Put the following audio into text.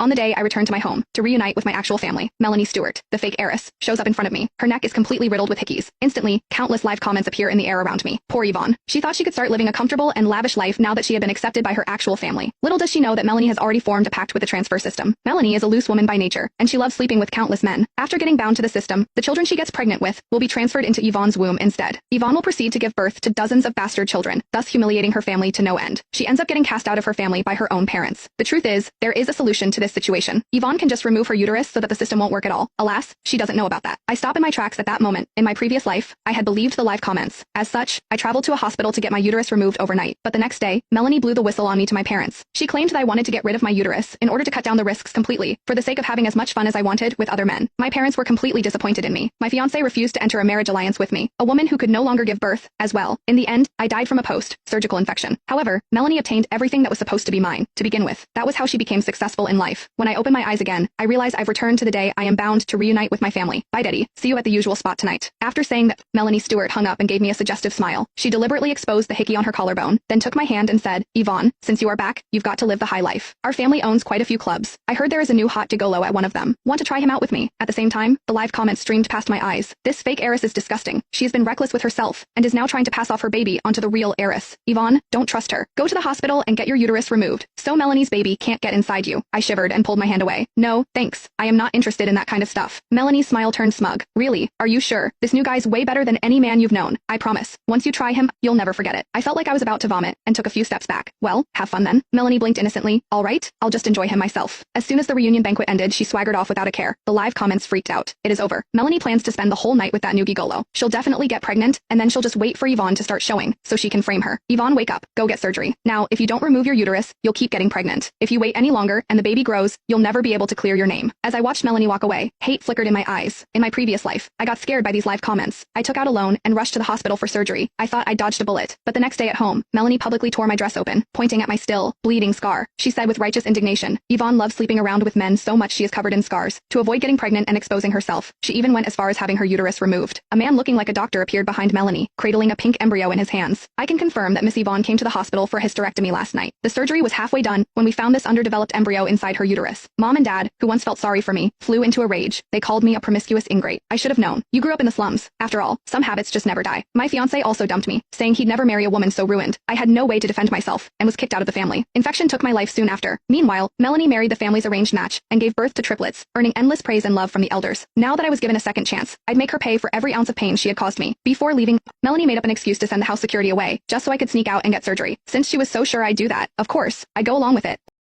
On the day I return to my home to reunite with my actual family, Melanie Stewart, the fake heiress, shows up in front of me. Her neck is completely riddled with hickeys. Instantly, countless live comments appear in the air around me. Poor Yvonne. She thought she could start living a comfortable and lavish life now that she had been accepted by her actual family. Little does she know that Melanie has already formed a pact with the transfer system. Melanie is a loose woman by nature, and she loves sleeping with countless men. After getting bound to the system, the children she gets pregnant with will be transferred into Yvonne's womb instead. Yvonne will proceed to give birth to dozens of bastard children, thus humiliating her family to no end. She ends up getting cast out of her family by her own parents. The truth is, there is a solution to this situation. Yvonne can just remove her uterus so that the system won't work at all. Alas, she doesn't know about that. I stop in my tracks at that moment. In my previous life, I had believed the live comments. As such, I traveled to a hospital to get my uterus removed overnight. But the next day, Melanie blew the whistle on me to my parents. She claimed that I wanted to get rid of my uterus in order to cut down the risks completely, for the sake of having as much fun as I wanted with other men. My parents were completely disappointed in me. My fiancé refused to enter a marriage alliance with me, a woman who could no longer give birth, as well. In the end, I died from a post-surgical infection. However, Melanie obtained everything that was supposed to be mine, to begin with. That was how she became successful in life. When I open my eyes again, I realize I've returned to the day I am bound to reunite with my family. Bye, Daddy. See you at the usual spot tonight. After saying that, Melanie Stewart hung up and gave me a suggestive smile. She deliberately exposed the hickey on her collarbone, then took my hand and said, Yvonne, since you are back, you've got to live the high life. Our family owns quite a few clubs. I heard there is a new hot gigolo at one of them. Want to try him out with me? At the same time, the live comments streamed past my eyes. This fake heiress is disgusting. She has been reckless with herself, and is now trying to pass off her baby onto the real heiress. Yvonne, don't trust her. Go to the hospital and get your uterus removed, so Melanie's baby can't get inside you. I shivered and pulled my hand away. No, thanks. I am not interested in that kind of stuff. Melanie's smile turned smug. Really? Are you sure? This new guy's way better than any man you've known. I promise. Once you try him, you'll never forget it. I felt like I was about to vomit, and took a few steps back. Well, have fun then. Melanie blinked innocently. All right, I'll just enjoy him myself. As soon as the reunion banquet ended, she swaggered off without a care. The live comments freaked out. It is over. Melanie plans to spend the whole night with that new gigolo. She'll definitely get pregnant, and then she'll just wait for Yvonne to start showing, so she can frame her. Yvonne, wake up. Go get surgery. Now, if you don't remove your uterus, you'll keep getting pregnant. If you wait any longer, and the baby grows, you'll never be able to clear your name. As I watched Melanie walk away, hate flickered in my eyes. In my previous life, I got scared by these live comments. I took out a loan and rushed to the hospital for surgery. I thought I dodged a bullet. But the next day at home, Melanie publicly tore my dress open, pointing at my still, bleeding scar. She said with righteous indignation, Yvonne loves sleeping around with men so much she is covered in scars. To avoid getting pregnant and exposing herself, she even went as far as having her uterus removed. A man looking like a doctor appeared behind Melanie, cradling a pink embryo in his hands. I can confirm that Miss Yvonne came to the hospital for a hysterectomy last night. The surgery was halfway done when we found this underdeveloped embryo inside her uterus. Mom and Dad, who once felt sorry for me, flew into a rage. They called me a promiscuous ingrate. I should have known. You grew up in the slums. After all, some habits just never die. My fiancé also dumped me, saying he'd never marry a woman so ruined. I had no way to defend myself, and was kicked out of the family. Infection took my life soon after. Meanwhile, Melanie married the family's arranged match, and gave birth to triplets, earning endless praise and love from the elders. Now that I was given a second chance, I'd make her pay for every ounce of pain she had caused me. Before leaving, Melanie made up an excuse to send the house security away, just so I could sneak out and get surgery. Since she was so sure I'd do that, of course, I'd go along with it.